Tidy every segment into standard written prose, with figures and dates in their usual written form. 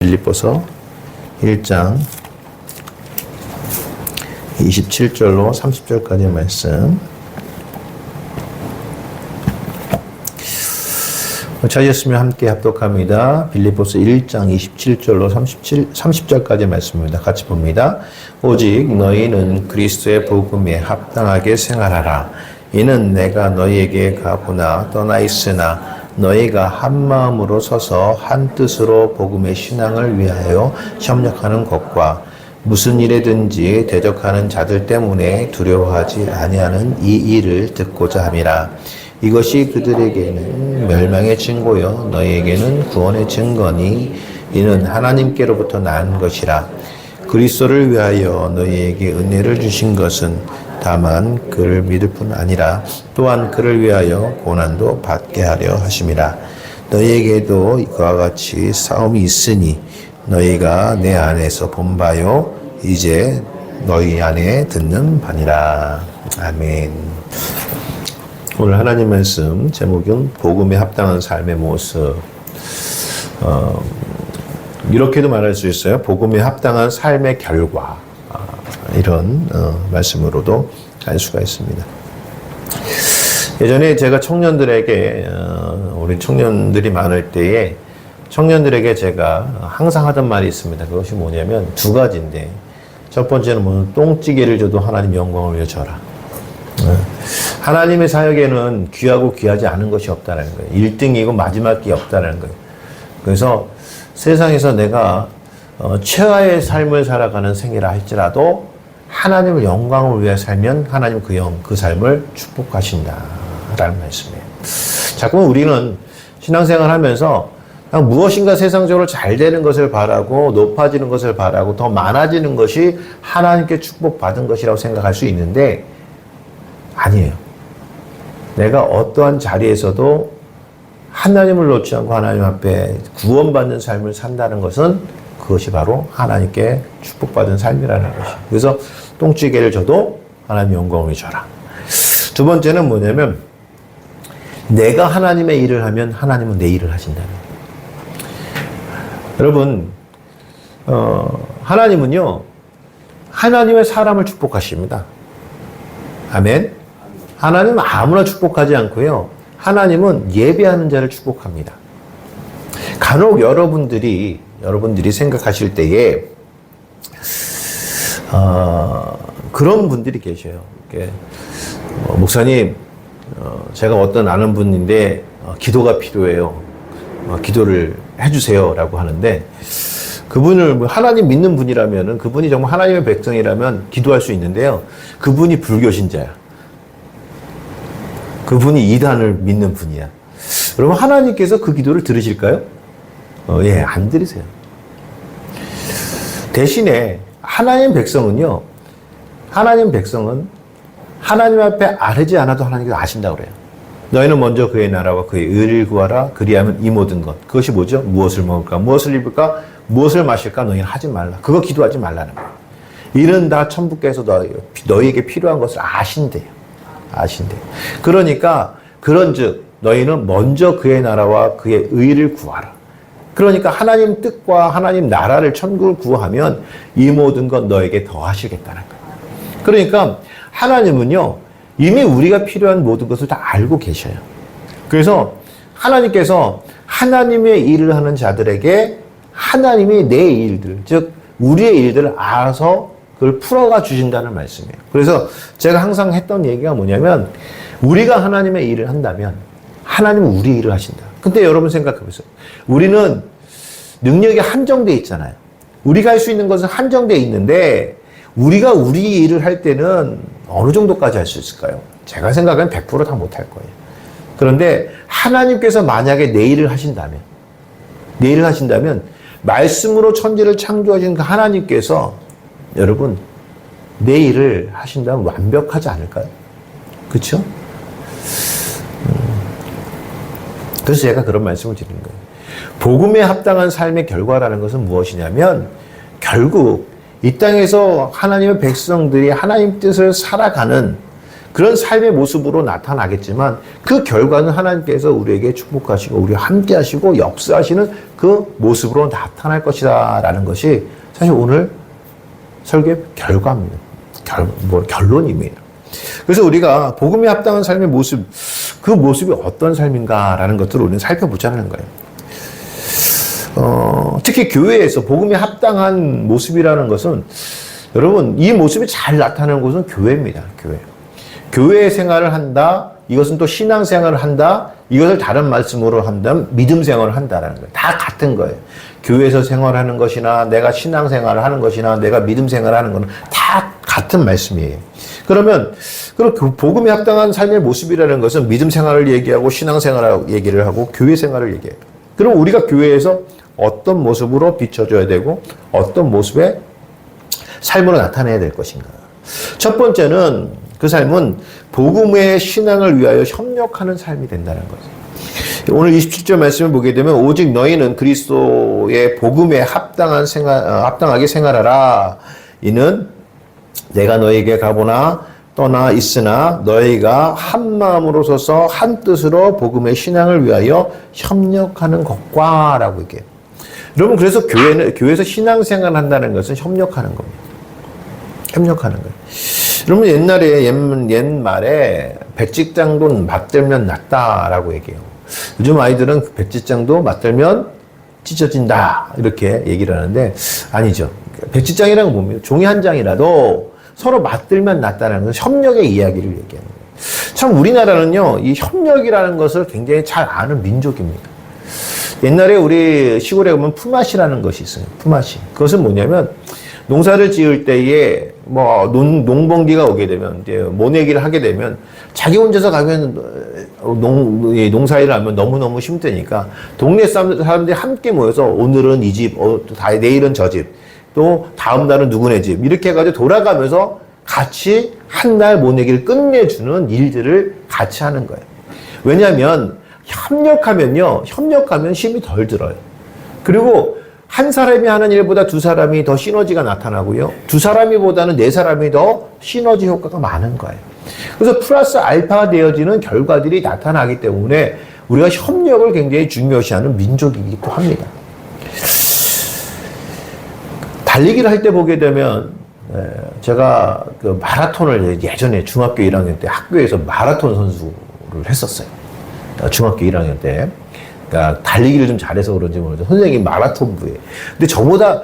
빌립보서 1장 27절로 30절까지의 말씀 찾으셨으면 함께 합독합니다. 빌립보서 1장 27절로 30절까지의 말씀입니다. 같이 봅니다. 오직 너희는 그리스도의 복음에 합당하게 생활하라. 이는 내가 너희에게 가보나 떠나 있으나 너희가 한 마음으로 서서 한 뜻으로 복음의 신앙을 위하여 협력하는 것과 무슨 일에든지 대적하는 자들 때문에 두려워하지 아니하는 이 일을 듣고자 함이라. 이것이 그들에게는 멸망의 증거요 너희에게는 구원의 증거니 이는 하나님께로부터 난 것이라. 그리스도를 위하여 너희에게 은혜를 주신 것은 다만 그를 믿을 뿐 아니라 또한 그를 위하여 고난도 받게 하려 하심이라. 너희에게도 그와 같이 싸움이 있으니 너희가 내 안에서 본 바요 이제 너희 안에 듣는 바니라. 아멘. 오늘 하나님 말씀 제목은 복음에 합당한 삶의 모습. 이렇게도 말할 수 있어요. 복음에 합당한 삶의 결과. 이런 말씀으로도 알 수가 있습니다. 예전에 제가 청년들에게 우리 청년들이 많을 때에 청년들에게 제가 항상 하던 말이 있습니다. 그것이 뭐냐면 두 가지인데 첫 번째는 뭐 똥찌개를 줘도 하나님 영광을 위해 줘라. 하나님의 사역에는 귀하고 귀하지 않은 것이 없다는 거예요. 1등이고 마지막이 없다는 거예요. 그래서 세상에서 내가 최하의 삶을 살아가는 생이라 할지라도 하나님의 영광을 위해 살면 하나님 그 삶을 축복하신다라는 말씀이에요. 자꾸 우리는 신앙생활 하면서 그냥 무엇인가 세상적으로 잘 되는 것을 바라고 높아지는 것을 바라고 더 많아지는 것이 하나님께 축복받은 것이라고 생각할 수 있는데 아니에요. 내가 어떠한 자리에서도 하나님을 놓지 않고 하나님 앞에 구원받는 삶을 산다는 것은 그것이 바로 하나님께 축복받은 삶이라는 것이에요. 그래서 똥찌개를 줘도 하나님 영광을 줘라. 두 번째는 뭐냐면 내가 하나님의 일을 하면 하나님은 내 일을 하신다는 거예요. 여러분 하나님은요 하나님의 사람을 축복하십니다. 아멘. 하나님은 아무나 축복하지 않고요. 하나님은 예배하는 자를 축복합니다. 간혹 여러분들이 생각하실 때에 그런 분들이 계셔요. 목사님, 제가 어떤 아는 분인데 기도가 필요해요. 기도를 해주세요 라고 하는데 그분을 하나님 믿는 분이라면 그분이 정말 하나님의 백성이라면 기도할 수 있는데요. 그분이 불교신자야. 그분이 이단을 믿는 분이야. 여러분 하나님께서 그 기도를 들으실까요? 예, 안 들으세요. 대신에 하나님 백성은 하나님 앞에 아뢰지 않아도 하나님께서 아신다고 그래요. 너희는 먼저 그의 나라와 그의 의를 구하라. 그리하면 이 모든 것. 그것이 뭐죠? 무엇을 먹을까? 무엇을 입을까? 무엇을 마실까? 너희는 하지 말라. 그거 기도하지 말라는 거예요. 이는 다 천부께서 너희에게 필요한 것을 아신대요. 그러니까 그런즉 너희는 먼저 그의 나라와 그의 의를 구하라. 그러니까 하나님 뜻과 하나님 나라를 천국을 구하면 이 모든 것 너에게 더하시겠다는 거예요. 그러니까 하나님은요 이미 우리가 필요한 모든 것을 다 알고 계셔요. 그래서 하나님께서 하나님의 일을 하는 자들에게 하나님이 내 일들, 즉 우리의 일들을 알아서 그걸 풀어가 주신다는 말씀이에요. 그래서 제가 항상 했던 얘기가 뭐냐면 우리가 하나님의 일을 한다면 하나님은 우리 일을 하신다. 근데 여러분 생각해보세요. 우리는 능력이 한정되어 있잖아요. 우리가 할 수 있는 것은 한정되어 있는데 우리가 우리 일을 할 때는 어느 정도까지 할 수 있을까요? 제가 생각하면 100% 다 못할 거예요. 그런데 하나님께서 만약에 내 일을 하신다면 말씀으로 천지를 창조하신 그 하나님께서 여러분 내 일을 하신다면 완벽하지 않을까요? 그렇죠? 그래서 제가 그런 말씀을 드리는 거예요. 복음에 합당한 삶의 결과라는 것은 무엇이냐면 결국 이 땅에서 하나님의 백성들이 하나님 뜻을 살아가는 그런 삶의 모습으로 나타나겠지만 그 결과는 하나님께서 우리에게 축복하시고 우리와 함께 하시고 역사하시는 그 모습으로 나타날 것이다 라는 것이 사실 오늘 설교의 결과입니다. 결론입니다. 그래서 우리가 복음에 합당한 삶의 모습, 그 모습이 어떤 삶인가라는 것들을 우리는 살펴보자는 거예요. 특히 교회에서 복음에 합당한 모습이라는 것은 여러분 이 모습이 잘 나타나는 곳은 교회입니다. 교회 생활을 한다. 이것은 또 신앙 생활을 한다. 이것을 다른 말씀으로 한다면 믿음 생활을 한다라는 거예요. 다 같은 거예요. 교회에서 생활하는 것이나 내가 신앙 생활을 하는 것이나 내가 믿음 생활을 하는 것은 다 같은 말씀이에요. 그러면 복음에 합당한 삶의 모습이라는 것은 믿음 생활을 얘기하고 신앙 생활을 얘기를 하고 교회 생활을 얘기해요. 그럼 우리가 교회에서 어떤 모습으로 비춰줘야 되고 어떤 모습의 삶으로 나타내야 될 것인가. 첫 번째는 그 삶은 복음의 신앙을 위하여 협력하는 삶이 된다는 거죠. 오늘 27절 말씀을 보게 되면 오직 너희는 그리스도의 복음에 합당하게 생활하라. 이는 내가 너희에게 가보나 떠나 있으나 너희가 한 마음으로 서서 한 뜻으로 복음의 신앙을 위하여 협력하는 것과 라고 얘기해요. 여러분 그래서 교회에서 신앙생활을 한다는 것은 협력하는 겁니다. 협력하는 거예요. 여러분 옛말에 백직장도 맞들면 낫다라고 얘기해요. 요즘 아이들은 백직장도 맞들면 찢어진다 이렇게 얘기를 하는데 아니죠. 백직장이라는 건 뭡니까? 종이 한 장이라도 서로 맞들면 낫다는 것은 협력의 이야기를 얘기하는 거예요. 참 우리나라는요 이 협력이라는 것을 굉장히 잘 아는 민족입니다. 옛날에 우리 시골에 가면 품앗이라는 것이 있어요. 품앗이. 그것은 뭐냐면 농사를 지을 때에 농번기가 오게 되면 이제 모내기를 하게 되면 자기 혼자서 가면 농사일을 하면 너무너무 힘드니까 동네 사람들이 함께 모여서 오늘은 이 집, 내일은 저 집, 또 다음 날은 누구네 집 이렇게 해가지고 돌아가면서 같이 한 날 모내기를 끝내주는 일들을 같이 하는 거예요. 왜냐하면 협력하면 힘이 덜 들어요. 그리고 한 사람이 하는 일보다 두 사람이 더 시너지가 나타나고요. 두 사람이보다는 네 사람이 더 시너지 효과가 많은 거예요. 그래서 플러스 알파가 되어지는 결과들이 나타나기 때문에 우리가 협력을 굉장히 중요시하는 민족이기도 합니다. 달리기를 할 때 보게 되면 제가 그 마라톤을 예전에 중학교 1학년 때 학교에서 마라톤 선수를 했었어요. 중학교 1학년 때. 그러니까 달리기를 좀 잘해서 그런지 모르죠. 선생님이 마라톤부에. 근데 저보다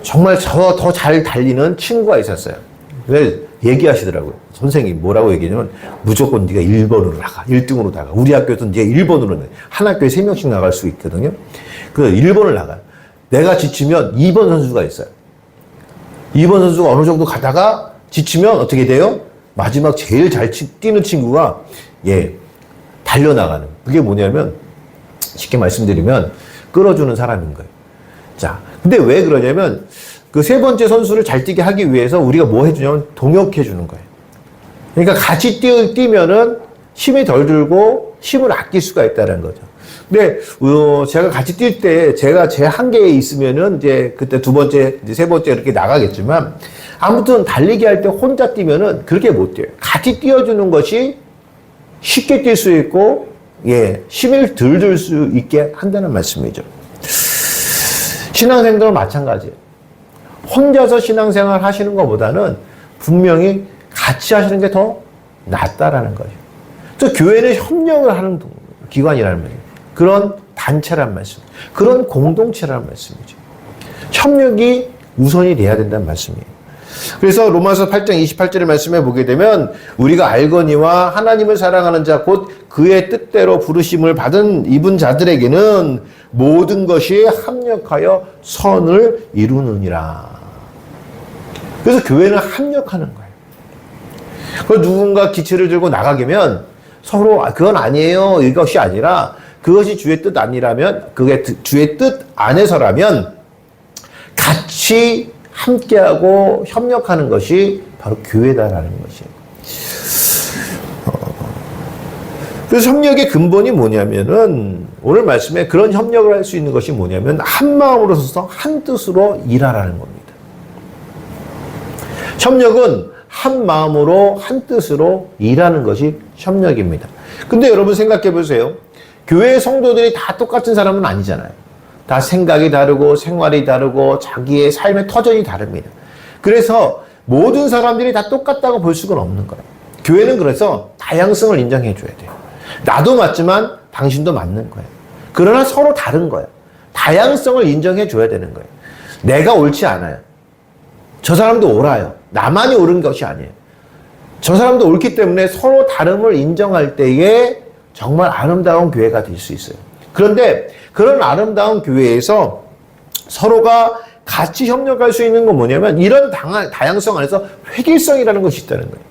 정말 저 더 잘 달리는 친구가 있었어요. 그래서 얘기하시더라고요. 선생님 뭐라고 얘기하냐면 무조건 네가 1번으로 나가. 1등으로 나가. 우리 학교에서는 네가 1번으로 나가. 한 학교에 3명씩 나갈 수 있거든요. 그 1번을 나가. 내가 지치면 2번 선수가 있어요. 2번 선수가 어느 정도 가다가 지치면 어떻게 돼요? 마지막 제일 잘 뛰는 친구가 달려나가는. 그게 뭐냐면 쉽게 말씀드리면 끌어주는 사람인 거예요. 자, 근데 왜 그러냐면 그 세 번째 선수를 잘 뛰게 하기 위해서 우리가 뭐 해주냐면 동역해 주는 거예요. 그러니까 같이 뛰면은 힘이 덜 들고 힘을 아낄 수가 있다는 거죠. 근데 제가 같이 뛸 때 제가 제 한계에 있으면은 이제 그때 두 번째, 이제 세 번째 이렇게 나가겠지만 아무튼 달리기 할 때 혼자 뛰면은 그렇게 못 뛰어요. 같이 뛰어주는 것이 쉽게 뛸 수 있고, 힘을 덜 들 수 있게 한다는 말씀이죠. 신앙생활도 마찬가지예요. 혼자서 신앙생활 하시는 것보다는 분명히 같이 하시는 게 더 낫다라는 거죠. 또 교회는 협력을 하는 기관이라는 말이에요. 그런 단체란 말씀, 그런 공동체라는 말씀이죠. 협력이 우선이 돼야 된다는 말씀이에요. 그래서 로마서 8장 28절의 말씀에 보게 되면 우리가 알거니와 하나님을 사랑하는 자 곧 그의 뜻대로 부르심을 입은 자들에게는 모든 것이 합력하여 선을 이루느니라. 그래서 교회는 합력하는 거예요. 그 누군가 기체를 들고 나가면 서로 그건 아니에요 이것이 아니라 그것이 주의 뜻 아니라면 그게 주의 뜻 안에서라면 같이 함께하고 협력하는 것이 바로 교회다라는 것이에요. 그래서 협력의 근본이 뭐냐면은 오늘 말씀에 그런 협력을 할 수 있는 것이 뭐냐면 한 마음으로 서서 한 뜻으로 일하라는 겁니다. 협력은 한 마음으로 한 뜻으로 일하는 것이 협력입니다. 근데 여러분 생각해 보세요. 교회 성도들이 다 똑같은 사람은 아니잖아요. 다 생각이 다르고 생활이 다르고 자기의 삶의 터전이 다릅니다. 그래서 모든 사람들이 다 똑같다고 볼 수가 없는 거예요. 교회는 그래서 다양성을 인정해 줘야 돼요. 나도 맞지만 당신도 맞는 거예요. 그러나 서로 다른 거예요. 다양성을 인정해 줘야 되는 거예요. 내가 옳지 않아요. 저 사람도 옳아요. 나만이 옳은 것이 아니에요. 저 사람도 옳기 때문에 서로 다름을 인정할 때에 정말 아름다운 교회가 될 수 있어요. 그런데 그런 아름다운 교회에서 서로가 같이 협력할 수 있는 건 뭐냐면 이런 다양성 안에서 획일성이라는 것이 있다는 거예요.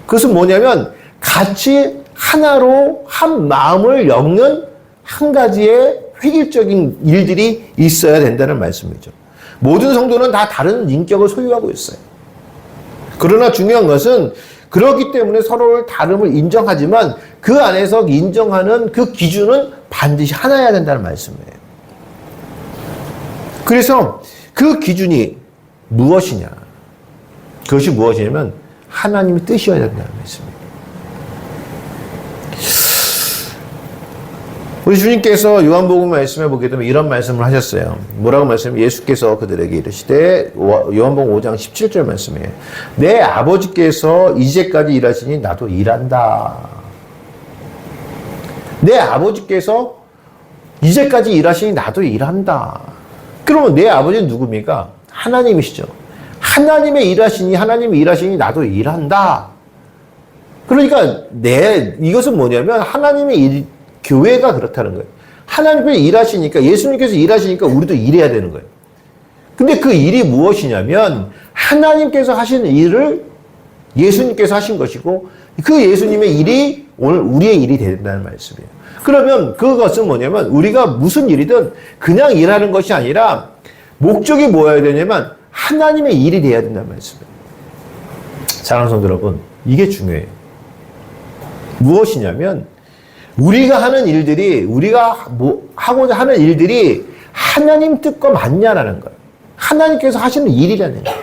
그것은 뭐냐면 같이 하나로 한 마음을 엮는 한 가지의 획일적인 일들이 있어야 된다는 말씀이죠. 모든 성도는 다 다른 인격을 소유하고 있어요. 그러나 중요한 것은 그렇기 때문에 서로를 다름을 인정하지만 그 안에서 인정하는 그 기준은 반드시 하나여야 된다는 말씀이에요. 그래서 그 기준이 무엇이냐? 그것이 무엇이냐면 하나님의 뜻이어야 된다는 말씀입니다. 우리 주님께서 요한복음 말씀에 보게 되면 이런 말씀을 하셨어요. 뭐라고 말씀하면 예수께서 그들에게 이르시되 요한복음 5장 17절 말씀이에요. 내 아버지께서 이제까지 일하시니 나도 일한다. 내 아버지께서 이제까지 일하시니 나도 일한다. 그러면 내 아버지는 누굽니까? 하나님이시죠. 하나님의 일하시니 나도 일한다. 그러니까 이것은 뭐냐면 하나님의 교회가 그렇다는 거예요. 하나님께서 일하시니까, 예수님께서 일하시니까 우리도 일해야 되는 거예요. 근데 그 일이 무엇이냐면 하나님께서 하시는 일을 예수님께서 하신 것이고 그 예수님의 일이 오늘 우리의 일이 된다는 말씀이에요. 그러면 그것은 뭐냐면 우리가 무슨 일이든 그냥 일하는 것이 아니라 목적이 뭐여야 되냐면 하나님의 일이 돼야 된다는 말씀이에요. 사랑하는 성도 여러분, 이게 중요해요. 무엇이냐면 우리가 하는 일들이, 우리가 하고자 하는 일들이 하나님 뜻과 맞냐라는 거예요. 하나님께서 하시는 일이라는 거예요.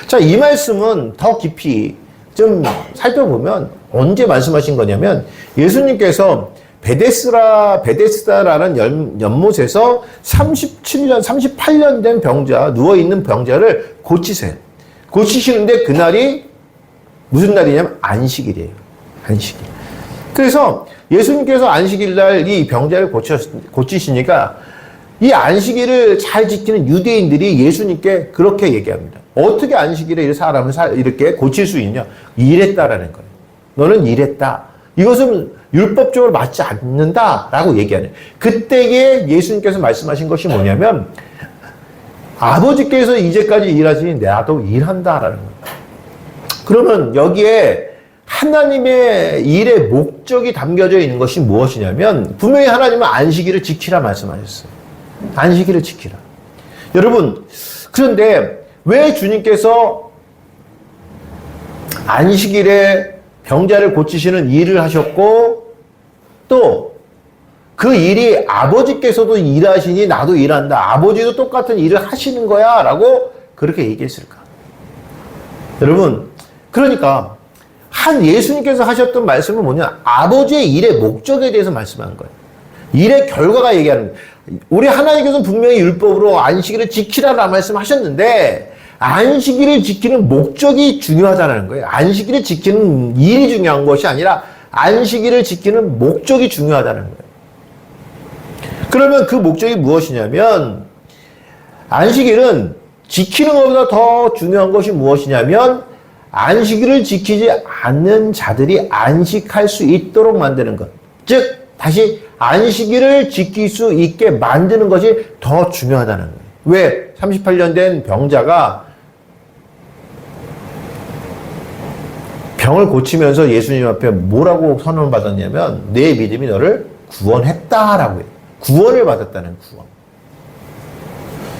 자, 이 말씀은 더 깊이 좀 살펴보면 언제 말씀하신 거냐면 예수님께서 베데스다라는 연못에서 38년 된 병자, 누워있는 병자를 고치세요. 고치시는데 그날이 무슨 날이냐면 안식일이에요. 안식일. 그래서 예수님께서 안식일 날 이 병자를 고치시니까 이 안식일을 잘 지키는 유대인들이 예수님께 그렇게 얘기합니다. 어떻게 안식일에 사람을 이렇게 고칠 수 있냐? 일했다라는 거예요. 너는 일했다. 이것은 율법적으로 맞지 않는다라고 얘기하는. 그때에 예수님께서 말씀하신 것이 뭐냐면 아버지께서 이제까지 일하시니 나도 일한다라는 거예요. 그러면 여기에 하나님의 일의 목적이 담겨져 있는 것이 무엇이냐면 분명히 하나님은 안식일을 지키라 말씀하셨어요. 안식일을 지키라. 여러분, 그런데 왜 주님께서 안식일에 병자를 고치시는 일을 하셨고 또 그 일이 아버지께서도 일하시니 나도 일한다. 아버지도 똑같은 일을 하시는 거야 라고 그렇게 얘기했을까? 여러분, 그러니까 예수님께서 하셨던 말씀은 뭐냐? 아버지의 일의 목적에 대해서 말씀하는 거예요. 일의 결과가 얘기하는 거예요. 우리 하나님께서는 분명히 율법으로 안식일을 지키라라 말씀하셨는데 안식일을 지키는 목적이 중요하다는 거예요. 안식일을 지키는 일이 중요한 것이 아니라 안식일을 지키는 목적이 중요하다는 거예요. 그러면 그 목적이 무엇이냐면 안식일은 지키는 것보다 더 중요한 것이 무엇이냐면 안식일을 지키지 않는 자들이 안식할 수 있도록 만드는 것. 즉 다시 안식일을 지킬 수 있게 만드는 것이 더 중요하다는 거예요. 왜? 38년 된 병자가 병을 고치면서 예수님 앞에 뭐라고 선언을 받았냐면 내 믿음이 너를 구원했다라고 해요. 구원을 받았다는 구원.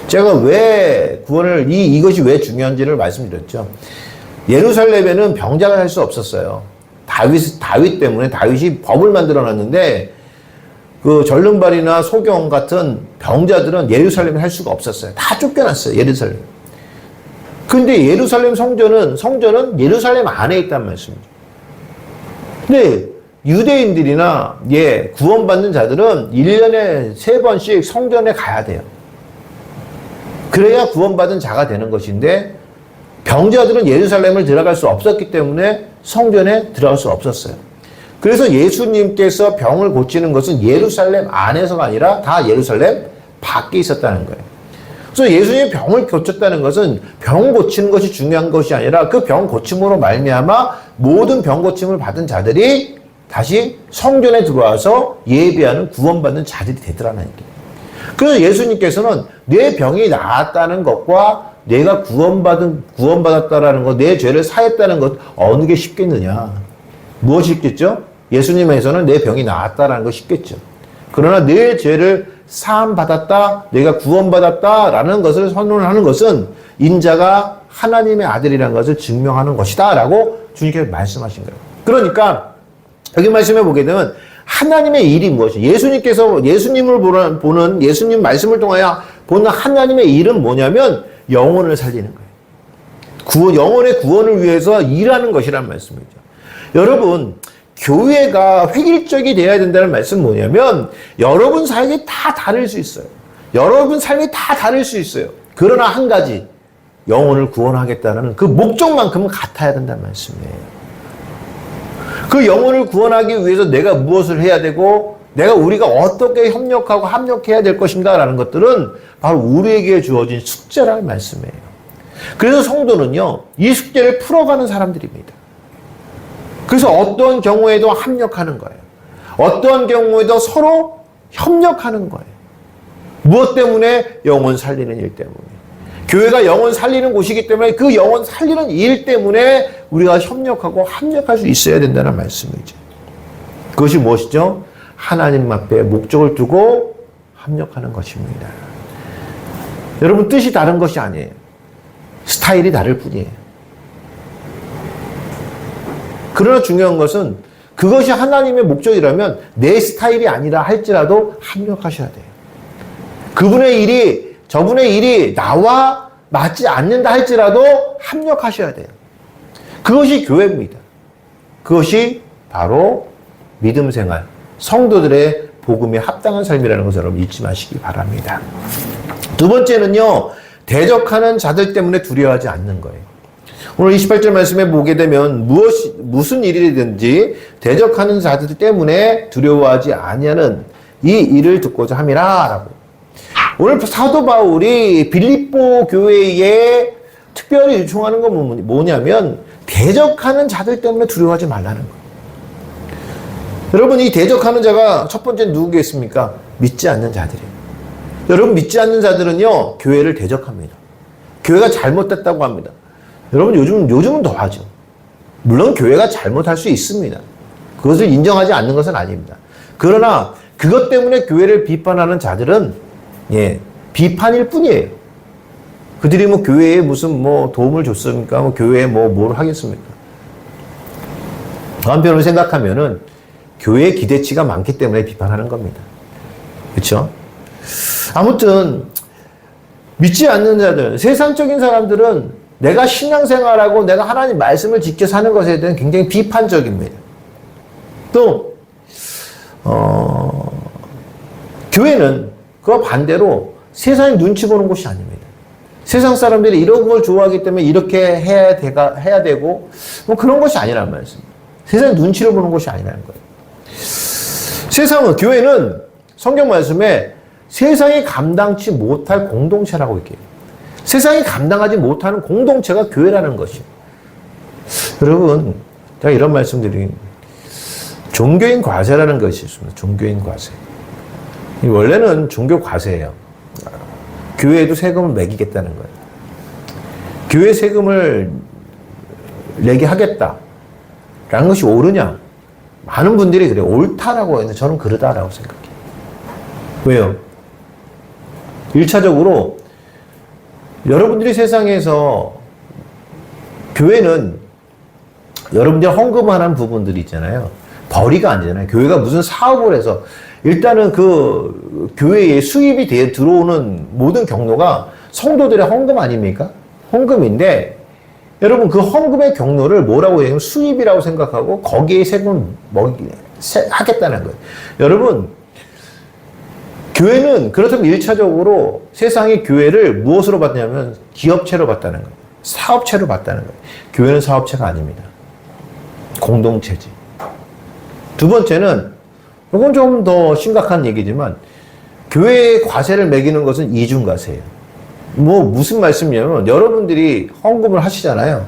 제가 왜 구원을 이것이 왜 중요한지를 말씀드렸죠. 예루살렘에는 병자가 살 수 없었어요. 다윗 때문에 다윗이 법을 만들어 놨는데 그 절름발이나 소경 같은 병자들은 예루살렘에 살 수가 없었어요. 다 쫓겨났어요. 예루살렘. 근데 예루살렘 성전은 예루살렘 안에 있단 말씀이죠. 근데 유대인들이나 구원받는 자들은 1년에 3번씩 성전에 가야 돼요. 그래야 구원받은 자가 되는 것인데 병자들은 예루살렘을 들어갈 수 없었기 때문에 성전에 들어갈 수 없었어요. 그래서 예수님께서 병을 고치는 것은 예루살렘 안에서가 아니라 다 예루살렘 밖에 있었다는 거예요. 그래서 예수님이 병을 고쳤다는 것은 병 고치는 것이 중요한 것이 아니라 그 병 고침으로 말미암아 모든 병 고침을 받은 자들이 다시 성전에 들어와서 예배하는 구원받는 자들이 되더라는 얘기예요. 그래서 예수님께서는 내 병이 나았다는 것과 내가 구원받았다라는 것, 내 죄를 사했다는 것, 어느 게 쉽겠느냐? 무엇이 쉽겠죠? 예수님에서는 내 병이 나았다라는 거 쉽겠죠. 그러나 내 죄를 사함받았다, 내가 구원받았다라는 것을 선언하는 것은 인자가 하나님의 아들이라는 것을 증명하는 것이다 라고 주님께서 말씀하신 거예요. 그러니까 여기 말씀해 보게 되면 하나님의 일이 무엇이에요? 예수님을 보는 예수님 말씀을 통하여 보는 하나님의 일은 뭐냐면 영혼을 살리는 거예요. 영혼의 구원을 위해서 일하는 것이란 말씀이죠. 여러분, 교회가 획일적이 되어야 된다는 말씀은 뭐냐면 여러분 삶이 다 다를 수 있어요. 여러분 삶이 다 다를 수 있어요. 그러나 한 가지, 영혼을 구원하겠다는 그 목적만큼은 같아야 된다는 말씀이에요. 그 영혼을 구원하기 위해서 내가 무엇을 해야 되고 우리가 어떻게 협력하고 합력해야 될 것인가라는 것들은 바로 우리에게 주어진 숙제라는 말씀이에요. 그래서 성도는요, 이 숙제를 풀어가는 사람들입니다. 그래서 어떤 경우에도 합력하는 거예요. 어떤 경우에도 서로 협력하는 거예요. 무엇 때문에? 영혼 살리는 일 때문에. 교회가 영혼 살리는 곳이기 때문에 그 영혼 살리는 일 때문에 우리가 협력하고 합력할 수 있어야 된다는 말씀이죠. 그것이 무엇이죠? 하나님 앞에 목적을 두고 합력하는 것입니다. 여러분, 뜻이 다른 것이 아니에요. 스타일이 다를 뿐이에요. 그러나 중요한 것은 그것이 하나님의 목적이라면 내 스타일이 아니라 할지라도 합력하셔야 돼요. 저분의 일이 나와 맞지 않는다 할지라도 합력하셔야 돼요. 그것이 교회입니다. 그것이 바로 믿음 생활, 성도들의 복음에 합당한 삶이라는 것을 여러분 잊지 마시기 바랍니다. 두 번째는요, 대적하는 자들 때문에 두려워하지 않는 거예요. 오늘 28절 말씀에 보게 되면 무슨 일이든지 대적하는 자들 때문에 두려워하지 아니하는 이 일을 듣고자 함이라 라고. 오늘 사도 바울이 빌립보 교회에 특별히 요청하는 건 뭐냐면 대적하는 자들 때문에 두려워하지 말라는 거예요. 여러분, 이 대적하는 자가 첫 번째 누구겠습니까? 믿지 않는 자들이에요. 여러분, 믿지 않는 자들은요, 교회를 대적합니다. 교회가 잘못됐다고 합니다. 여러분, 요즘은 더 하죠. 물론 교회가 잘못할 수 있습니다. 그것을 인정하지 않는 것은 아닙니다. 그러나 그것 때문에 교회를 비판하는 자들은 비판일 뿐이에요. 그들이 교회에 무슨 도움을 줬습니까? 교회에 뭘 하겠습니까? 한편으로 생각하면은 교회의 기대치가 많기 때문에 비판하는 겁니다. 그렇죠? 아무튼 믿지 않는 자들, 세상적인 사람들은 내가 신앙생활하고 내가 하나님 말씀을 지켜 사는 것에 대한 굉장히 비판적입니다. 또 교회는 그와 반대로 세상의 눈치 보는 곳이 아닙니다. 세상 사람들이 이런 걸 좋아하기 때문에 이렇게 해야 되고 그런 것이 아니란 말씀입니다. 세상의 눈치를 보는 것이 아니라는 거예요. 교회는 성경 말씀에 세상이 감당치 못할 공동체라고 얘기해요. 세상이 감당하지 못하는 공동체가 교회라는 것이에요. 여러분, 제가 이런 말씀드립니다. 종교인 과세라는 것이 있습니다. 종교인 과세. 원래는 종교 과세예요. 교회에도 세금을 매기겠다는 거예요. 교회 세금을 내게 하겠다라는 것이 옳으냐? 많은 분들이 그래요. 옳다라고 했는데 저는 그러다라고 생각해요. 왜요? 1차적으로 여러분들이 세상에서 교회는 여러분들이 헌금하는 부분들이 있잖아요. 벌이가 아니잖아요. 교회가 무슨 사업을 해서 일단은 그 교회에 수입이 들어오는 모든 경로가 성도들의 헌금 아닙니까? 헌금인데 여러분 그 헌금의 경로를 뭐라고 얘기하면 수입이라고 생각하고 거기에 세금을 하겠다는 거예요. 여러분 교회는 그렇다면 1차적으로 세상의 교회를 무엇으로 봤냐면 기업체로 봤다는 거예요. 사업체로 봤다는 거예요. 교회는 사업체가 아닙니다. 공동체지. 두 번째는 이건 좀 더 심각한 얘기지만 교회의 과세를 매기는 것은 이중과세예요. 무슨 말씀이냐면 여러분들이 헌금을 하시잖아요.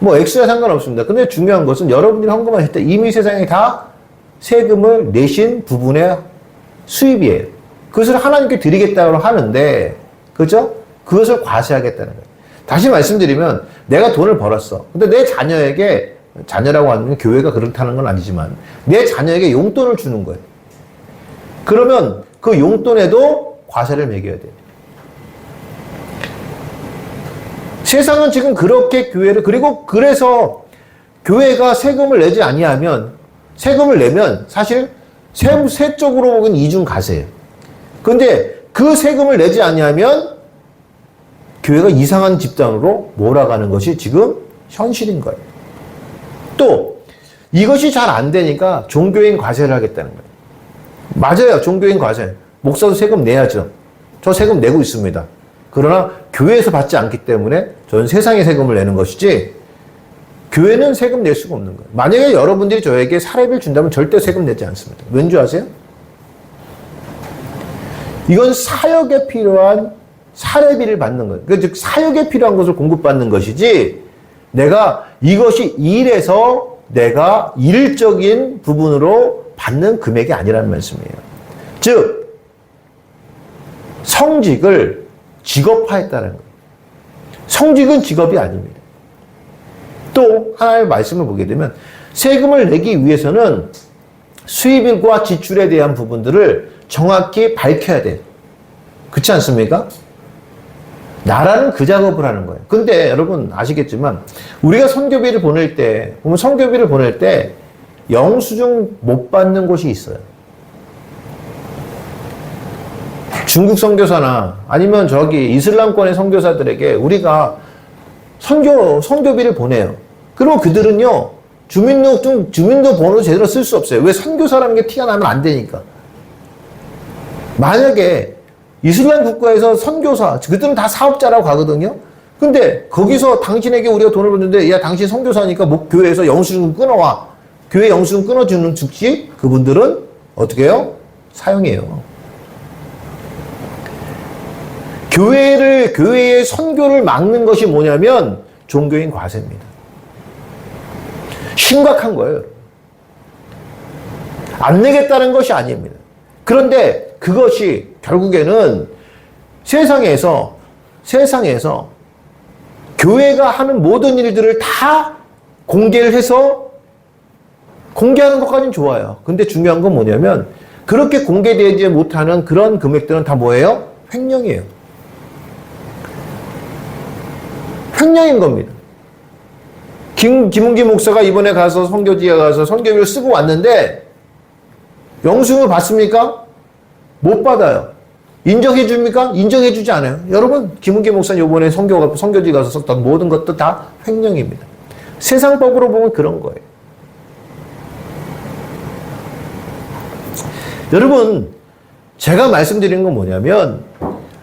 액수와 상관없습니다. 근데 중요한 것은 여러분들이 헌금을 했을 때 이미 세상에 다 세금을 내신 부분의 수입이에요. 그것을 하나님께 드리겠다고 하는데, 그죠? 그것을 과세하겠다는 거예요. 다시 말씀드리면, 내가 돈을 벌었어. 근데 내 자녀에게, 자녀라고 하면 교회가 그렇다는 건 아니지만, 내 자녀에게 용돈을 주는 거예요. 그러면 그 용돈에도 과세를 매겨야 돼요. 세상은 지금 그렇게 교회를, 그리고 그래서 교회가 세금을 내지 아니하면, 세금을 내면 사실 세적으로 보면 이중과세예요. 근데 그 세금을 내지 아니하면 교회가 이상한 집단으로 몰아가는 것이 지금 현실인 거예요. 또 이것이 잘 안 되니까 종교인 과세를 하겠다는 거예요. 맞아요. 종교인 과세. 목사도 세금 내야죠. 저 세금 내고 있습니다. 그러나 교회에서 받지 않기 때문에 저는 세상에 세금을 내는 것이지 교회는 세금 낼 수가 없는 거예요. 만약에 여러분들이 저에게 사례비를 준다면 절대 세금 내지 않습니다. 왠지 아세요? 이건 사역에 필요한 사례비를 받는 거예요. 즉 사역에 필요한 것을 공급받는 것이지 내가 이것이 일에서 내가 일적인 부분으로 받는 금액이 아니라는 말씀이에요. 즉 성직을 직업화했다는 거예요. 성직은 직업이 아닙니다. 또 하나의 말씀을 보게 되면 세금을 내기 위해서는 수입과 지출에 대한 부분들을 정확히 밝혀야 돼요. 그렇지 않습니까? 나라는 그 작업을 하는 거예요. 근데 여러분 아시겠지만 우리가 선교비를 보낼 때 영수증 못 받는 곳이 있어요. 중국 선교사나 아니면 저기 이슬람권의 선교사들에게 우리가 선교비를 보내요. 그리고 그들은요, 주민등록번호 제대로 쓸 수 없어요. 왜? 선교사라는 게 티가 나면 안 되니까. 만약에 이슬람 국가에서 선교사, 그들은 다 사업자라고 가거든요. 근데 거기서 당신에게 우리가 돈을 줬는데, 야, 당신 선교사니까 교회에서 영수증 끊어와. 교회 영수증 끊어주는 즉시 그분들은 어떻게 해요? 사형이에요. 교회의 선교를 막는 것이 뭐냐면 종교인 과세입니다. 심각한 거예요. 안 내겠다는 것이 아닙니다. 그런데 그것이 결국에는 세상에서 교회가 하는 모든 일들을 다 공개를 해서 공개하는 것까지는 좋아요. 근데 중요한 건 뭐냐면 그렇게 공개되지 못하는 그런 금액들은 다 뭐예요? 횡령이에요. 횡령인 겁니다. 김은기 목사가 이번에 가서 선교지에 가서 선교비를 쓰고 왔는데 영수증을 받습니까? 못 받아요. 인정해 줍니까? 인정해 주지 않아요. 여러분, 김은기 목사는 이번에 선교지 가서 썼던 모든 것도 다 횡령입니다. 세상법으로 보면 그런 거예요. 여러분, 제가 말씀드리는 건 뭐냐면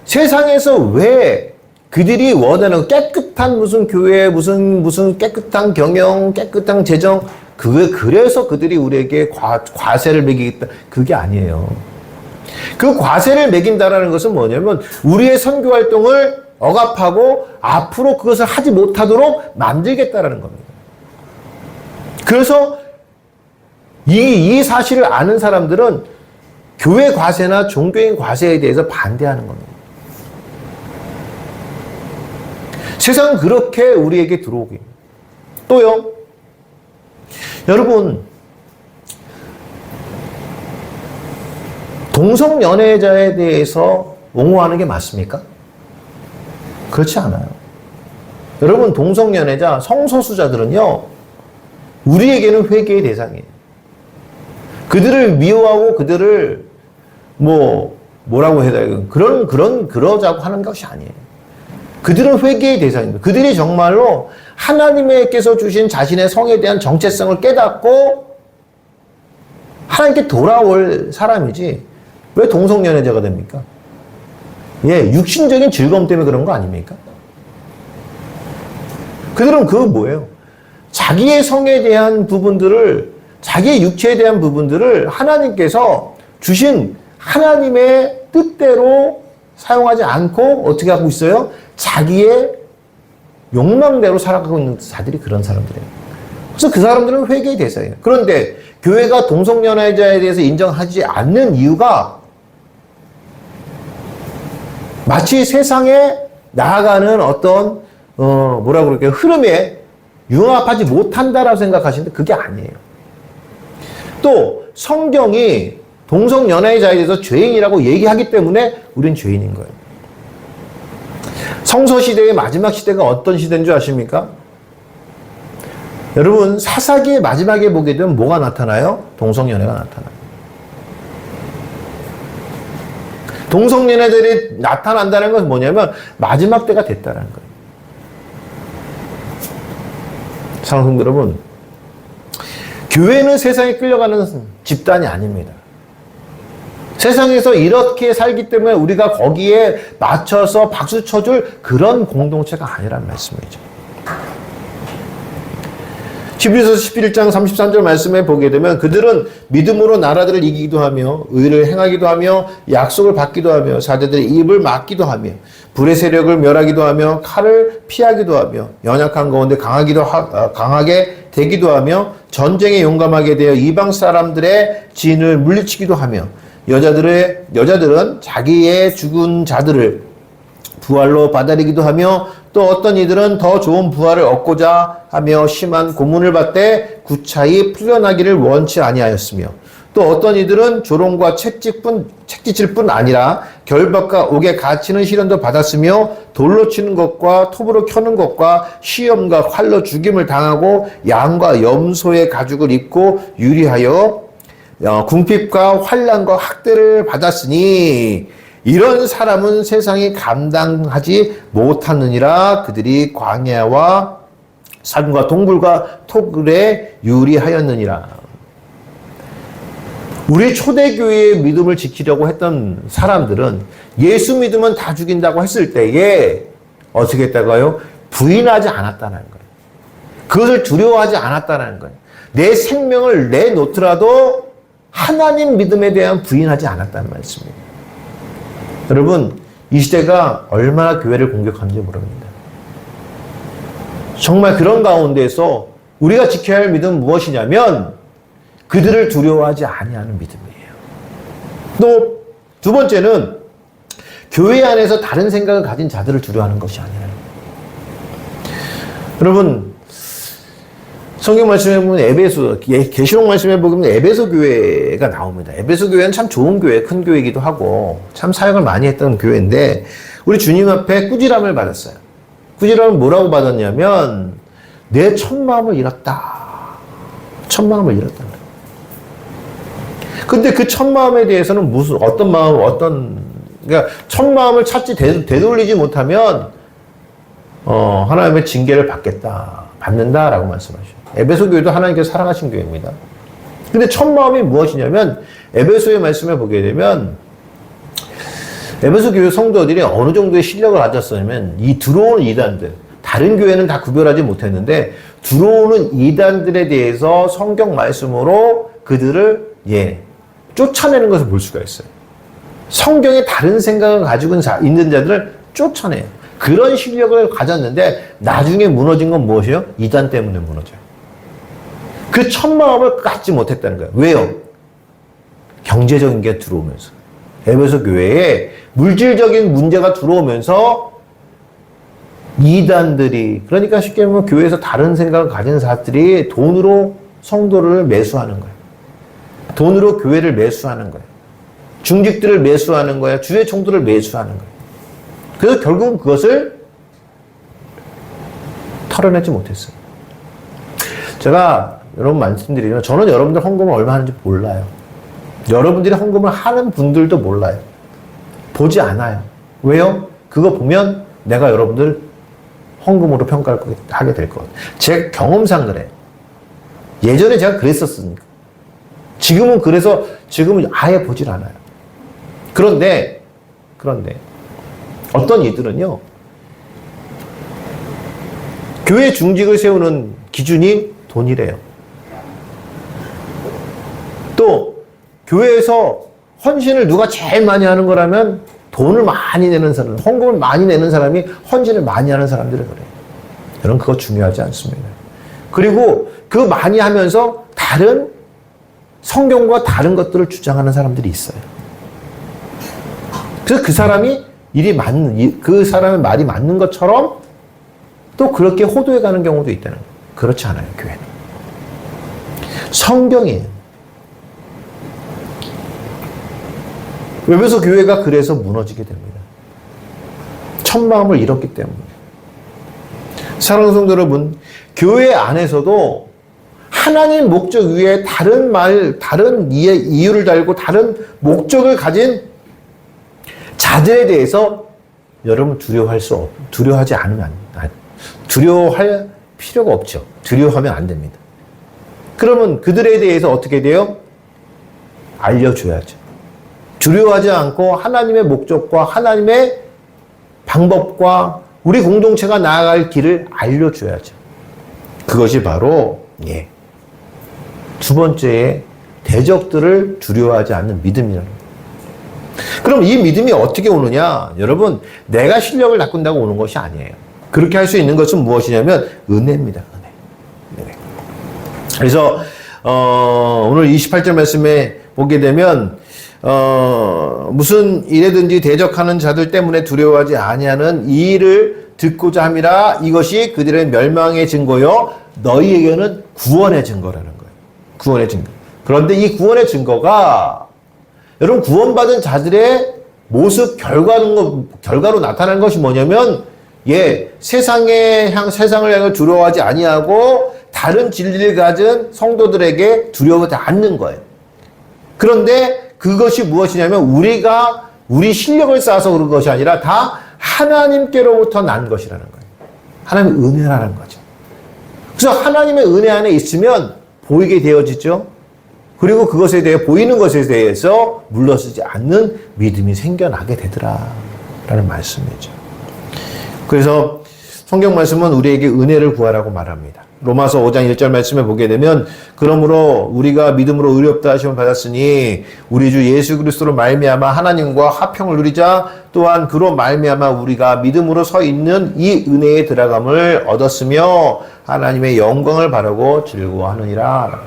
세상에서 왜 그들이 원하는 깨끗한 무슨 교회, 무슨 깨끗한 경영, 깨끗한 재정, 그래서 그들이 우리에게 과세를 매기겠다. 그게 아니에요. 그 과세를 매긴다라는 것은 뭐냐면 우리의 선교 활동을 억압하고 앞으로 그것을 하지 못하도록 만들겠다라는 겁니다. 그래서 이 사실을 아는 사람들은 교회 과세나 종교인 과세에 대해서 반대하는 겁니다. 세상은 그렇게 우리에게 들어오게. 또요, 여러분, 동성연애자에 대해서 옹호하는 게 맞습니까? 그렇지 않아요. 여러분, 동성연애자, 성소수자들은요, 우리에게는 회개의 대상이에요. 그들을 미워하고 그들을 뭐라고 해야 돼요? 그러자고 하는 것이 아니에요. 그들은 회개의 대상입니다. 그들이 정말로 하나님께서 주신 자신의 성에 대한 정체성을 깨닫고 하나님께 돌아올 사람이지 왜 동성연애자가 됩니까? 예, 육신적인 즐거움 때문에 그런 거 아닙니까? 그들은 그 뭐예요? 자기의 성에 대한 부분들을, 자기의 육체에 대한 부분들을 하나님께서 주신 하나님의 뜻대로 사용하지 않고 어떻게 하고 있어요? 자기의 욕망대로 살아가고 있는 자들이 그런 사람들이에요. 그래서 그 사람들은 회개의 대상이에요. 그런데 교회가 동성연애자에 대해서 인정하지 않는 이유가 마치 세상에 나아가는 어떤 뭐라 그럴까요? 흐름에 융합하지 못한다라고 생각하시는데 그게 아니에요. 또 성경이 동성연애자에 대해서 죄인이라고 얘기하기 때문에 우린 죄인인 거예요. 성서시대의 마지막 시대가 어떤 시대인 줄 아십니까? 여러분 사사기의 마지막에 보게 되면 뭐가 나타나요? 동성연애가 나타나요. 동성연애들이 나타난다는 것은 뭐냐면 마지막 때가 됐다는 거예요. 사랑하는 여러분, 교회는 세상에 끌려가는 집단이 아닙니다. 세상에서 이렇게 살기 때문에 우리가 거기에 맞춰서 박수 쳐줄 그런 공동체가 아니란 말씀이죠. 히브리서 11장 33절 말씀에 보게 되면 그들은 믿음으로 나라들을 이기기도 하며 의를 행하기도 하며 약속을 받기도 하며 사제들의 입을 막기도 하며 불의 세력을 멸하기도 하며 칼을 피하기도 하며 연약한 가운데 강하게 되기도 하며 전쟁에 용감하게 되어 이방 사람들의 진을 물리치기도 하며 여자들은 자기의 죽은 자들을 부활로 받아들이기도 하며 또 어떤 이들은 더 좋은 부활을 얻고자 하며 심한 고문을 받되 구차히 풀려나기를 원치 아니하였으며 또 어떤 이들은 조롱과 책짓일 뿐 아니라 결박과 옥에 갇히는 시련도 받았으며 돌로 치는 것과 톱으로 켜는 것과 시험과 활로 죽임을 당하고 양과 염소의 가죽을 입고 유리하여 궁핍과 환난과 학대를 받았으니 이런 사람은 세상이 감당하지 못하느니라. 그들이 광야와 산과 동굴과 토굴에 유리하였느니라. 우리 초대교회의 믿음을 지키려고 했던 사람들은 예수 믿으면 다 죽인다고 했을 때에 어떻게 했다가요? 부인하지 않았다는 거예요. 그것을 두려워하지 않았다는 거예요. 내 생명을 내놓더라도 하나님 믿음에 대한 부인하지 않았다는 말씀이에요. 여러분, 이 시대가 얼마나 교회를 공격하는지 모릅니다. 정말 그런 가운데서 우리가 지켜야 할 믿음은 무엇이냐면 그들을 두려워하지 아니하는 믿음이에요. 또 두 번째는 교회 안에서 다른 생각을 가진 자들을 두려워하는 것이 아니라. 여러분, 성경 말씀에 보면 계시록 말씀에 보면 에베소 교회가 나옵니다. 에베소 교회는 참 좋은 교회, 큰 교회이기도 하고 참 사역을 많이 했던 교회인데 우리 주님 앞에 꾸지람을 받았어요. 꾸지람을 뭐라고 받았냐면 내 첫 마음을 잃었다. 첫 마음을 잃었다. 근데 그 첫 마음에 대해서는 그러니까 첫 마음을 찾지 되돌리지 못하면 하나님의 징계를 받는다라고 말씀하셔요. 에베소 교회도 하나님께서 사랑하신 교회입니다. 근데 첫 마음이 무엇이냐면 에베소의 말씀을 보게 되면 에베소 교회 성도들이 어느 정도의 실력을 가졌었냐면 이 들어오는 이단들, 다른 교회는 다 구별하지 못했는데 들어오는 이단들에 대해서 성경 말씀으로 그들을 쫓아내는 것을 볼 수가 있어요. 성경에 다른 생각을 가지고 있는 자들을 쫓아내요. 그런 실력을 가졌는데 나중에 무너진 건 무엇이에요? 이단 때문에 무너져요. 그 첫 마음을 갖지 못했다는 거예요. 왜요? 경제적인 게 들어오면서. 에베소 교회에 물질적인 문제가 들어오면서 이단들이, 그러니까 쉽게 말하면 교회에서 다른 생각을 가진 사람들이 돈으로 성도를 매수하는 거예요. 돈으로 교회를 매수하는 거예요. 중직들을 매수하는 거예요. 주의 총들을 매수하는 거예요. 그래서 결국은 그것을 털어내지 못했어요. 제가 여러분 말씀드리면 저는 여러분들 헌금을 얼마 하는지 몰라요. 여러분들이 헌금을 하는 분들도 몰라요. 보지 않아요. 왜요? 그거 보면 내가 여러분들 헌금으로 평가하게 될 것 같아요. 제 경험상 그래요. 예전에 제가 그랬었으니까. 지금은 아예 보질 않아요. 그런데 어떤 이들은요, 교회 중직을 세우는 기준이 돈이래요. 또 교회에서 헌신을 누가 제일 많이 하는 거라면 돈을 많이 내는 사람, 헌금을 많이 내는 사람이 헌신을 많이 하는 사람들이 그래요. 여러분, 그거 중요하지 않습니다. 그리고 그 많이 하면서 다른 성경과 다른 것들을 주장하는 사람들이 있어요. 그래서 그 사람이 그 사람의 말이 맞는 것처럼 또 그렇게 호도해 가는 경우도 있다는 거예요. 그렇지 않아요, 교회는. 성경이에요. 외부에서 교회가 그래서 무너지게 됩니다. 첫마음을 잃었기 때문에. 사랑하는 성도 여러분, 교회 안에서도 하나님 목적 위에 다른 이유를 달고 다른 목적을 가진 자들에 대해서 여러분 두려워할 필요가 없죠. 두려워하면 안 됩니다. 그러면 그들에 대해서 어떻게 돼요? 알려줘야죠. 두려워하지 않고 하나님의 목적과 하나님의 방법과 우리 공동체가 나아갈 길을 알려줘야죠. 그것이 바로 두 번째의 대적들을 두려워하지 않는 믿음이라는 거예요. 그럼 이 믿음이 어떻게 오느냐? 여러분, 내가 실력을 닦는다고 오는 것이 아니에요. 그렇게 할 수 있는 것은 무엇이냐면 은혜입니다. 은혜. 그래서 오늘 28절 말씀에 보게 되면 무슨 일에든지 대적하는 자들 때문에 두려워하지 아니하는 이 일을 듣고자 함이라. 이것이 그들의 멸망의 증거요 너희에게는 구원의 증거라는 거예요. 구원의 증거. 그런데 이 구원의 증거가 여러분, 구원받은 자들의 모습 결과로 나타나는 것이 뭐냐면 세상을 향해 두려워하지 아니하고 다른 진리를 가진 성도들에게 두려워하지 않는 거예요. 그런데 그것이 무엇이냐면 우리 실력을 쌓아서 그런 것이 아니라 다 하나님께로부터 난 것이라는 거예요. 하나님의 은혜라는 거죠. 그래서 하나님의 은혜 안에 있으면 보이게 되어지죠. 그리고 그것에 대해 보이는 것에 대해서 물러서지 않는 믿음이 생겨나게 되더라라는 말씀이죠. 그래서 성경 말씀은 우리에게 은혜를 구하라고 말합니다. 로마서 5장 1절 말씀에 보게 되면 그러므로 우리가 믿음으로 의롭다 하심을 받았으니 우리 주 예수 그리스도로 말미암아 하나님과 화평을 누리자. 또한 그로 말미암아 우리가 믿음으로 서 있는 이 은혜에 들어감을 얻었으며 하나님의 영광을 바라고 즐거워하느니라.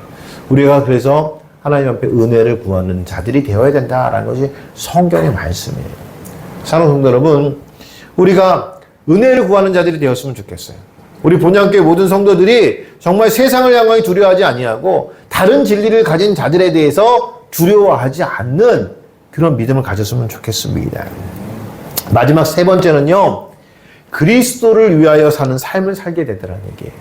우리가 그래서 하나님 앞에 은혜를 구하는 자들이 되어야 된다라는 것이 성경의 말씀이에요. 사랑하는 성도 여러분, 우리가 은혜를 구하는 자들이 되었으면 좋겠어요. 우리 본향교회 모든 성도들이 정말 세상을 향하여 두려워하지 아니하고 다른 진리를 가진 자들에 대해서 두려워하지 않는 그런 믿음을 가졌으면 좋겠습니다. 마지막 세 번째는요, 그리스도를 위하여 사는 삶을 살게 되더라는 얘기예요.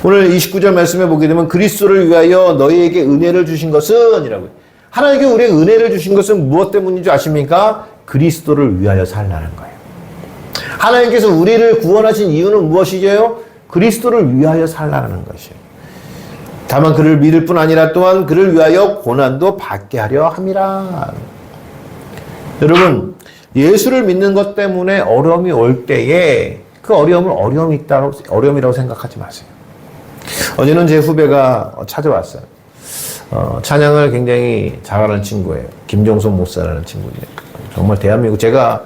오늘 29절 말씀에 보게 되면 그리스도를 위하여 너희에게 은혜를 주신 것은 이라고요. 하나님께 우리에게 은혜를 주신 것은 무엇 때문인 줄 아십니까? 그리스도를 위하여 살라는 거예요. 하나님께서 우리를 구원하신 이유는 무엇이죠? 그리스도를 위하여 살라는 것이에요. 다만 그를 믿을 뿐 아니라 또한 그를 위하여 고난도 받게 하려 함이라. 여러분, 예수를 믿는 것 때문에 어려움이 올 때에 그 어려움을 어려움이라고 생각하지 마세요. 어제는 제 후배가 찾아왔어요. 찬양을 굉장히 잘하는 친구예요. 김종son 목사라는 친구인데 정말 대한민국, 제가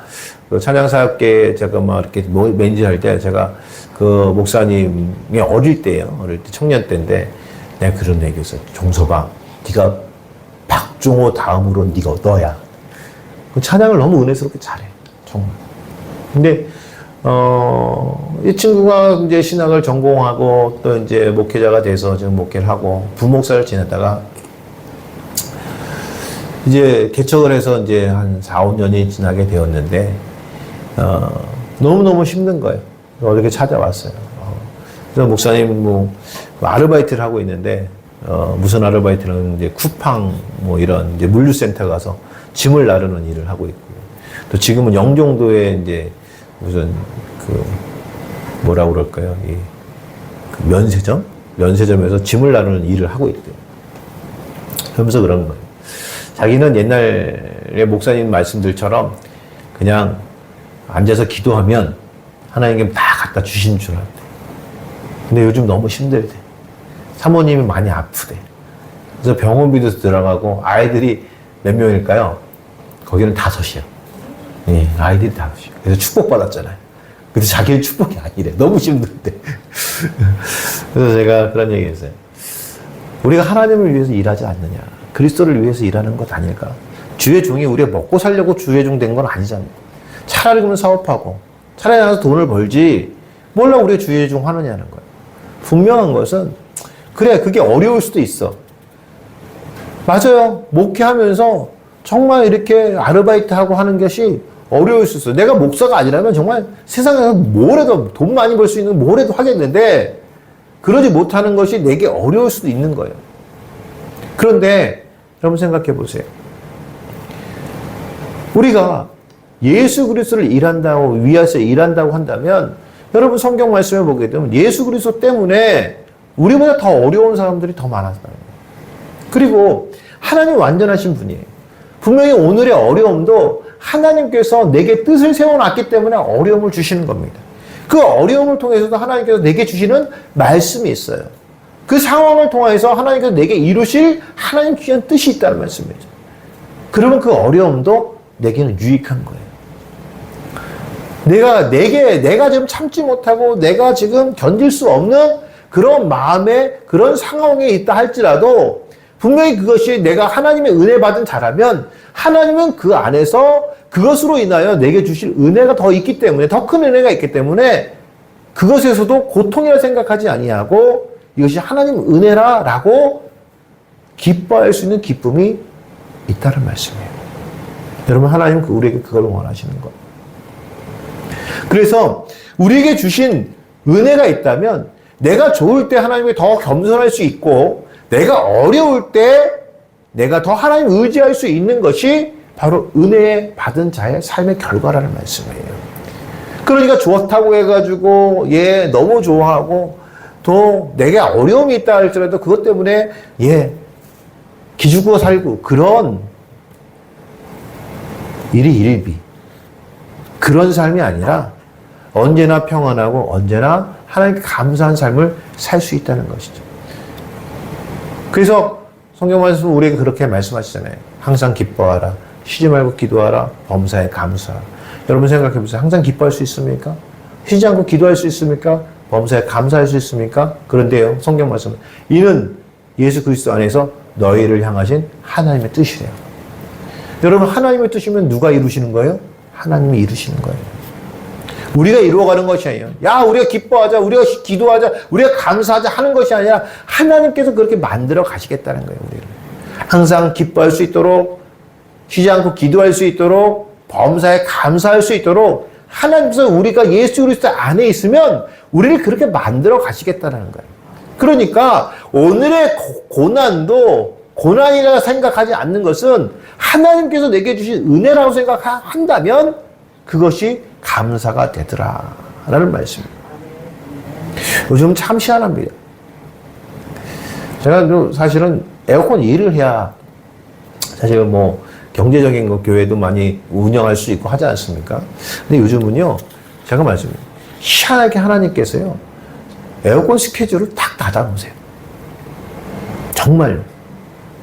그 찬양사역계 제가 이렇게 매니저할 때 제가 그 목사님이 어릴 때 청년 때인데 내가 그런 얘기했어요. 종서방, 네가 박종호 다음으로 네가 너야. 그 찬양을 너무 은혜스럽게 잘해. 정말. 근데 이 친구가 이제 신학을 전공하고 또 이제 목회자가 돼서 지금 목회를 하고 부목사를 지냈다가 이제 개척을 해서 이제 한 4, 5년이 지나게 되었는데 너무너무 힘든 거예요. 어저께 찾아왔어요. 그래서 목사님 아르바이트를 하고 있는데 무슨 아르바이트는 이제 쿠팡 이런 이제 물류센터 가서 짐을 나르는 일을 하고 있고요. 또 지금은 영종도에 이제 무슨 뭐라고 그럴까요? 그 면세점에서 짐을 나르는 일을 하고 있대요. 그러면서 그런 거예요. 자기는 옛날에 목사님 말씀들처럼 그냥 앉아서 기도하면 하나님께 다 갖다 주신 줄 알았대. 근데 요즘 너무 힘들대. 사모님이 많이 아프대. 그래서 병원비도 들어가고 아이들이 몇 명일까요? 거기는 5이요. 예, 아이들이 5이요. 그래서 축복받았잖아요. 근데 자기는 축복이 아니래. 너무 힘든데. 그래서 제가 그런 얘기 했어요. 우리가 하나님을 위해서 일하지 않느냐. 그리스도를 위해서 일하는 것 아닐까. 주의 종이 우리가 먹고 살려고 주의 종 된 건 아니잖아요. 차라리 그러면 사업하고 차라리 나가서 돈을 벌지 몰라 우리가 주의 종 하느냐는 거예요. 분명한 것은 그래 그게 어려울 수도 있어. 맞아요. 목회하면서 정말 이렇게 아르바이트하고 하는 것이 어려울 수 있어. 내가 목사가 아니라면 정말 세상에서 뭘 해도 돈 많이 벌 수 있는 뭘 해도 하겠는데 그러지 못하는 것이 내게 어려울 수도 있는 거예요. 그런데 여러분 생각해 보세요. 우리가 예수 그리스도를 위해서 일한다고 한다면 여러분 성경 말씀을 보게 되면 예수 그리스도 때문에 우리보다 더 어려운 사람들이 더 많았어요. 그리고 하나님 완전하신 분이에요. 분명히 오늘의 어려움도 하나님께서 내게 뜻을 세워놨기 때문에 어려움을 주시는 겁니다. 그 어려움을 통해서도 하나님께서 내게 주시는 말씀이 있어요. 그 상황을 통해서 하나님께서 내게 이루실 하나님 귀한 뜻이 있다는 말씀이죠. 그러면 그 어려움도 내게는 유익한 거예요. 내가 지금 참지 못하고 내가 지금 견딜 수 없는 그런 마음에 그런 상황에 있다 할지라도 분명히 그것이 내가 하나님의 은혜 받은 자라면 하나님은 그 안에서 그것으로 인하여 내게 주실 은혜가 더 있기 때문에 더 큰 은혜가 있기 때문에 그것에서도 고통이라 생각하지 아니하고 이것이 하나님 은혜라라고 기뻐할 수 있는 기쁨이 있다는 말씀이에요. 여러분 하나님은 우리에게 그걸 원하시는 거예요. 그래서 우리에게 주신 은혜가 있다면 내가 좋을 때 하나님께 더 겸손할 수 있고 내가 어려울 때 내가 더 하나님 의지할 수 있는 것이 바로 은혜 받은 자의 삶의 결과라는 말씀이에요. 그러니까 좋다고 해가지고 너무 좋아하고 또 내게 어려움이 있다 할지라도 그것 때문에 기죽어 살고 그런 일희일비 그런 삶이 아니라 언제나 평안하고 언제나 하나님께 감사한 삶을 살 수 있다는 것이죠. 그래서 성경 말씀은 우리에게 그렇게 말씀하시잖아요. 항상 기뻐하라. 쉬지 말고 기도하라. 범사에 감사하라. 여러분 생각해 보세요. 항상 기뻐할 수 있습니까? 쉬지 않고 기도할 수 있습니까? 범사에 감사할 수 있습니까? 그런데요. 성경 말씀은 이는 예수 그리스도 안에서 너희를 향하신 하나님의 뜻이래요. 여러분 하나님의 뜻이면 누가 이루시는 거예요? 하나님이 이루시는 거예요. 우리가 이루어가는 것이 아니에요. 우리가 기뻐하자, 우리가 기도하자, 우리가 감사하자 하는 것이 아니라 하나님께서 그렇게 만들어 가시겠다는 거예요. 우리를 항상 기뻐할 수 있도록 쉬지 않고 기도할 수 있도록 범사에 감사할 수 있도록 하나님께서 우리가 예수 그리스도 안에 있으면 우리를 그렇게 만들어 가시겠다는 거예요. 그러니까 오늘의 고난도 고난이라 생각하지 않는 것은 하나님께서 내게 주신 은혜라고 생각한다면 그것이 감사가 되더라 라는 말씀입니다. 요즘 참 희한합니다. 제가 사실은 에어컨 일을 해야 사실 경제적인 거 교회도 많이 운영할 수 있고 하지 않습니까? 근데 요즘은요 제가 말씀드립니다. 희한하게 하나님께서요 에어컨 스케줄을 딱 닫아놓으세요. 정말요.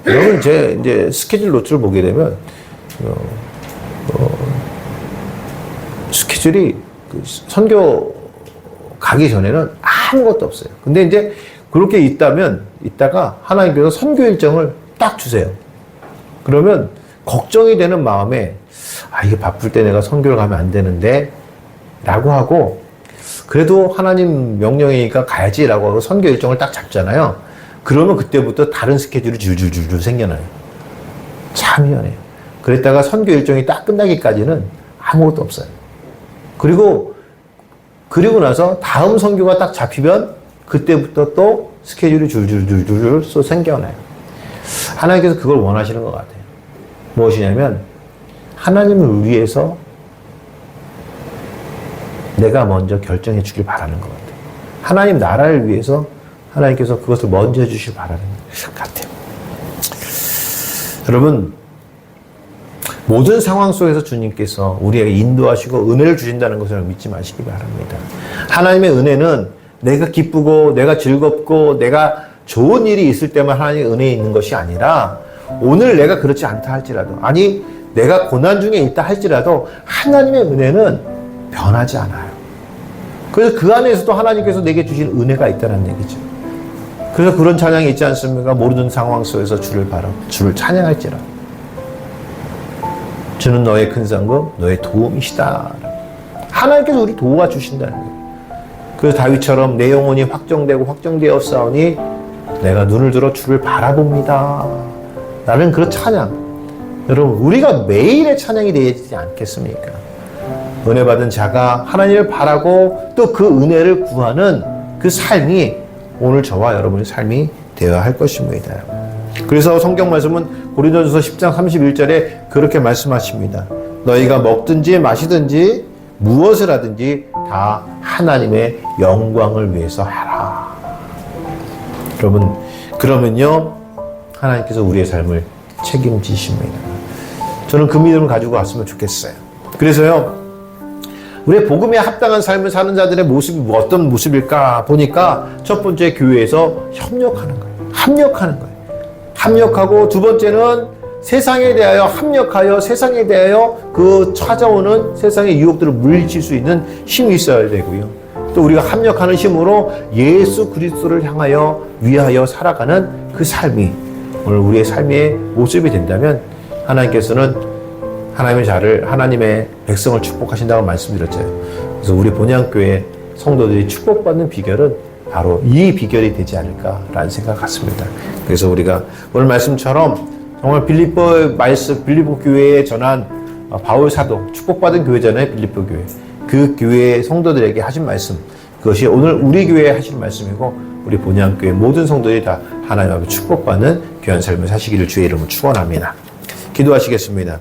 여러분 이제 스케줄 노트를 보게 되면 스케줄이 선교 가기 전에는 아무것도 없어요. 근데 이제 그렇게 있다가 하나님께서 선교 일정을 딱 주세요. 그러면 걱정이 되는 마음에 이게 바쁠 때 내가 선교를 가면 안 되는데 라고 하고 그래도 하나님 명령이니까 가야지라고 하고 선교 일정을 딱 잡잖아요. 그러면 그때부터 다른 스케줄이 줄줄줄줄 생겨나요. 참 희한해요. 그랬다가 선교 일정이 딱 끝나기까지는 아무것도 없어요. 그리고 나서 다음 선교가 딱 잡히면 그때부터 또 스케줄이 줄줄줄줄 또 생겨나요. 하나님께서 그걸 원하시는 것 같아요. 무엇이냐면 하나님을 위해서 내가 먼저 결정해 주길 바라는 것 같아요. 하나님 나라를 위해서 하나님께서 그것을 먼저 해주길 바라는 것 같아요. 여러분, 모든 상황 속에서 주님께서 우리에게 인도하시고 은혜를 주신다는 것을 믿지 마시기 바랍니다. 하나님의 은혜는 내가 기쁘고 내가 즐겁고 내가 좋은 일이 있을 때만 하나님의 은혜에 있는 것이 아니라 오늘 내가 그렇지 않다 할지라도, 아니 내가 고난 중에 있다 할지라도 하나님의 은혜는 변하지 않아요. 그래서 그 안에서도 하나님께서 내게 주신 은혜가 있다는 얘기죠. 그래서 그런 찬양이 있지 않습니까? 모르는 상황 속에서 주를 바라고 주를 찬양할지라도 주는 너의 큰 상급, 너의 도움이시다. 하나님께서 우리 도와주신다는 거예요. 그래서 다윗처럼 내 영혼이 확정되고 확정되었사오니 내가 눈을 들어 주를 바라봅니다. 라는 그런 찬양. 여러분, 우리가 매일의 찬양이 되지 않겠습니까? 은혜 받은 자가 하나님을 바라고 또 그 은혜를 구하는 그 삶이 오늘 저와 여러분의 삶이 되어야 할 것입니다. 그래서 성경 말씀은 고린도전서 10장 31절에 그렇게 말씀하십니다. 너희가 먹든지 마시든지 무엇을 하든지 다 하나님의 영광을 위해서 하라. 여러분, 그러면요 하나님께서 우리의 삶을 책임지십니다. 저는 그 믿음을 가지고 왔으면 좋겠어요. 그래서요, 우리의 복음에 합당한 삶을 사는 자들의 모습이 어떤 모습일까 보니까 첫 번째, 교회에서 협력하는 거예요. 합력하는 거예요. 합력하고, 두 번째는 세상에 대하여 합력하여 세상에 대하여 그 찾아오는 세상의 유혹들을 물리칠 수 있는 힘이 있어야 되고요. 또 우리가 합력하는 힘으로 예수 그리스도를 향하여 위하여 살아가는 그 삶이 오늘 우리의 삶의 모습이 된다면 하나님께서는 하나님의 자를, 하나님의 백성을 축복하신다고 말씀드렸잖아요. 그래서 우리 본향교회 성도들이 축복받는 비결은 바로 이 비결이 되지 않을까라는 생각 같습니다. 그래서 우리가 오늘 말씀처럼 정말 빌립보 교회에 전한 바울 사도, 축복받은 교회잖아요, 빌립보 교회. 그 교회 성도들에게 하신 말씀, 그것이 오늘 우리 교회에 하신 말씀이고, 우리 본향교회 모든 성도들이 다 하나님 앞에 축복받는 귀한 삶을 사시기를 주의 이름으로 축원합니다. 기도하시겠습니다.